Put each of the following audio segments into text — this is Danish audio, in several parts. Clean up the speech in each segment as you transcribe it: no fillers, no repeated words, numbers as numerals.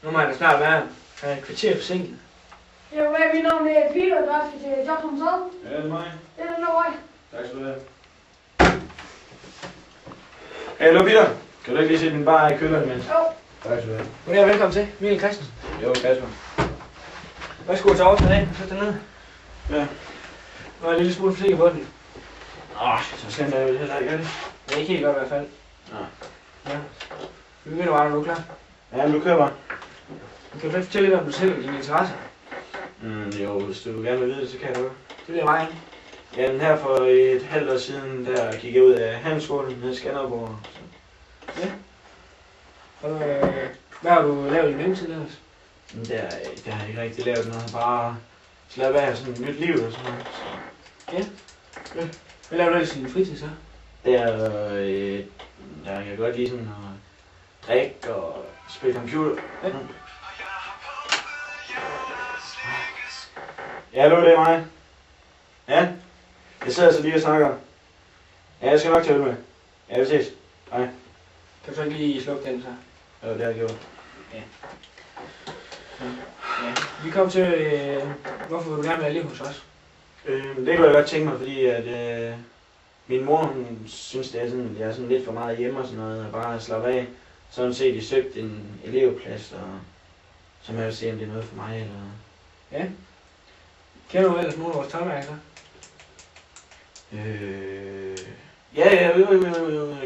Nu må jeg da snart være et kvarter forsinket. Det er jo mit navn er Peter, der skal til Jobsons Hall. Ja, det er mig. Det er den der vej. Tak skal du have. Hallo Peter, kan du ikke lige sætte min bar i køleren imens? Jo. Tak skal du have. Goddag og velkommen til, Michael Christensen. Jo, Kasper. Værsgo til overtaget af, sæt dig ned. Ja. Nu er jeg en lille smule forsinket på den. Så slemt er det heller ikke, er det? Det er ikke helt godt i hvert fald. Ja. Vi begynder bare, når du er klar. Ja, men du kører bare. Kan du ikke fortælle lidt om dig selv og dine interesser? Jo, hvis du gerne vil vide det, så kan jeg godt. Det bliver mig. Jamen her for et halvt år siden, der gik jeg ud af handelsskolen nede i Skanderborg. Ja. Og, hvad har du lavet i mellemtiden ellers? Der har jeg ikke rigtig lavet noget, bare slappet af sådan et nyt liv og sådan noget. Ja. Hvad laver du ellers i din fritid så? Der kan jeg godt lide sådan at drikke og spille computer. Ja. Ja, hallo, det er mig. Ja, jeg sidder så lige og snakker. Ja, jeg skal nok tage med. Ja, vi ses. Hej. Kan du så ikke lige slukke den så? Jo, det har jeg gjort. Ja. Vi kom til, hvorfor vil du gerne være elev hos os? Det kunne jeg godt tænke mig, fordi at min mor hun synes, det er sådan, jeg er sådan lidt for meget hjemme og sådan noget, og bare slappe af. Så har hun set, at de søgte en elevplads, og så må jeg se, om det er noget for mig, eller... Ja. Kender du ellers nogle af vores tøjmærker? Ja, jeg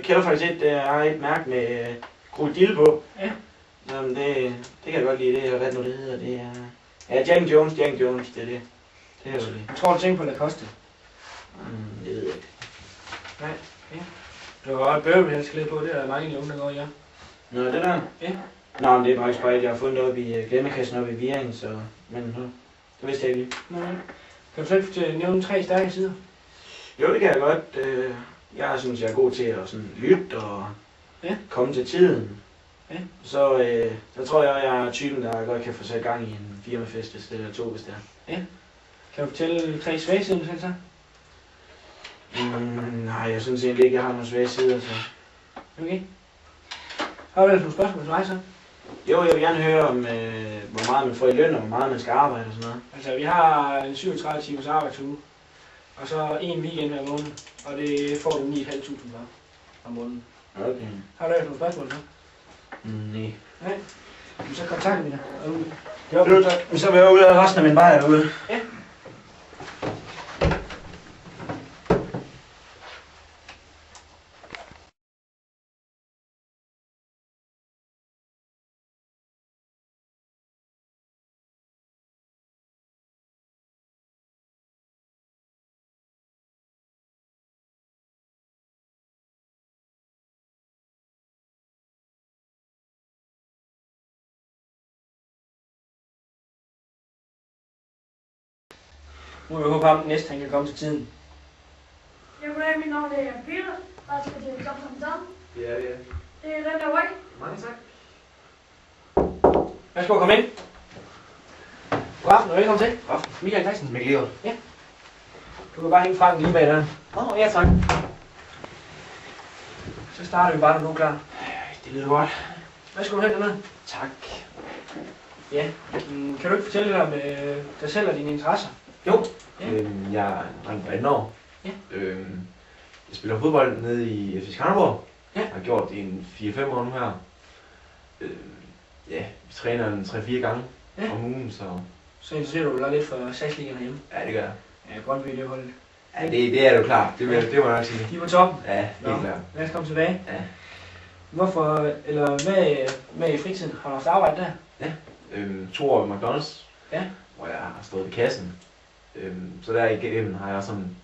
kender faktisk jeg har et mærke med krokodille på. Ja. Jamen, det kan jeg godt lide, det er, hvad nu det hedder, det er... Ja, Jack Jones, det er det. Det er jo det. Jeg tror, du tænker på Lacoste. Det ved jeg ikke. Nej, ja. Du kan godt bøvebælsklæde på, det er der mange af de unge, der går i, ja. Nå, det der? Ja. Nå, men det er faktisk bare, at jeg har fundet op i glemmekassen oppe i Viering, så... Men det vidste jeg ikke. Nå, kan du så ikke nævne 3 stærke sider? Jo, det kan jeg godt. Jeg synes, jeg er god til at sådan lytte og komme til tiden. Ja. Så tror jeg er typen, der godt kan få sat gang i en firmafest, hvis det er 2, hvis det er. Ja. Kan du fortælle 3 svage sider selv så? Nej, jeg synes egentlig ikke, jeg har nogle svage sider, så... Okay. Har du ellers nogle spørgsmål til mig så? Jo, jeg vil gerne høre om, hvor meget man får i løn, og hvor meget man skal arbejde og sådan noget. Altså, vi har en 37 timers arbejdsuge, og så en weekend hver måned, og det får du 9.500 for om måneden. Okay. Har du ellers nogle spørgsmål så? Nej. Nej. Så kontakter vi dig. Jo, tak. Så vil jeg ud af resten af min bajer derude. Ja. Nu vil jeg håbe, at næste han kan komme til tiden. Ja, goddag, mit navn er Peter, der skal til Jobsons Hall. Ja, det er. Det er den der vej. Mange tak. Værsgo, kom ind. God aften og velkommen til. God aften. Michael Christensen. Mikkel Leon. Ja. Du kan bare hænge frem lige bag døren. Ja, tak. Så starter vi bare, når du er klar. Det lyder godt. Værsgo, hen dernede. Tak. Ja. Kan du ikke fortælle lidt om dig selv og dine interesser? Jo. Ja. Jeg er en dreng på 18 år. Ja. Jeg spiller fodbold nede i FC Skanderborg. Ja. Jeg har gjort det i 4-5 år nu her. Vi træner en 3-4 gange om ugen, så... Så interesserer du dig lidt for SAS-ligaen herhjemme? Ja, det gør jeg. Ja, Brøndby det holdet. Ja, det er du klar. Det må jeg nok sige. De er på toppen. Ja, helt klart. Lad os komme tilbage. Ja. Hvorfor, eller hvad i fritiden? Har du haft arbejde der? Ja. 2 år ved McDonald's. Ja. Hvor jeg har stået ved kassen. Så der igennem har jeg sådan,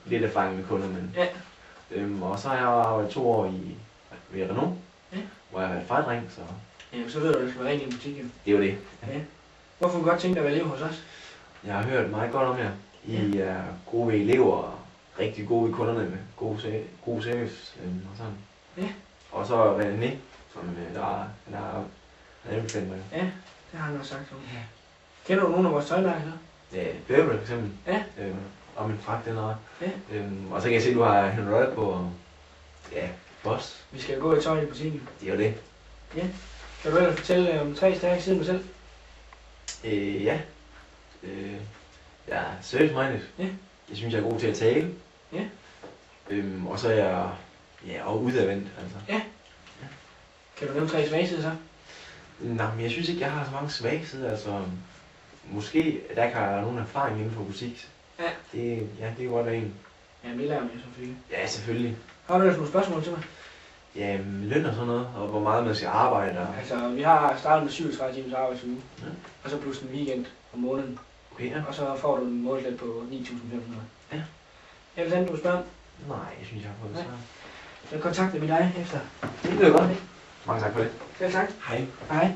lidt erfaring med kunder, men... Ja. Og så har jeg arbejdet 2 år ved Renault, hvor jeg har været fejdreng, så... Ja, så ved du, at det skal være rent i en butik, jo. Det er jo det. Ja. Hvorfor kunne du godt tænke dig at være elev hos os? Jeg har hørt meget godt om jer. I er gode ved elever og rigtig gode ved kunderne med god service og sådan. Ja. Og så René, som der er anbefalet mig. Ja, det har han også sagt. Ja. Kender du nogen af vores tøjmærker så? Ja, Burberry for eksempel. Ja. Og min fragt, den er ret. Ja. Og så kan jeg se, at du har Henry Royal på, og Boss. Vi skal jo gå i tøj i butikken. Det er jo det. Ja. Kan du ellers fortælle om 3 stærke sider med selv? Ja. Jeg er service-minded. Ja. Jeg synes, jeg er god til at tale. Ja. Og så er jeg og udadvendt, altså. Kan du nævne 3 svage sider så? Nej, men jeg synes ikke, jeg har så mange svage sider, altså. Måske, der kan jeg nogen erfaring inden for musik. Ja. Det kan godt være en. Jamen, det lærer man jo selvfølgelig. Ja, selvfølgelig. Har du ellers nogle spørgsmål til mig? Ja, løn og sådan noget, og hvor meget man skal arbejde. Og... Altså, vi har startet med 37 timers arbejdsuge, Ja. og så plus en weekend om måneden, Okay, ja. og så får du en månedsløn på 9.500. Ja. Ellers andet, du vil spørge? Nej, jeg synes, jeg har fået det Nej. svar. Jeg kontakter med dig efter. Det lyder godt. Mange tak for det. Selv tak. Hej. Hej.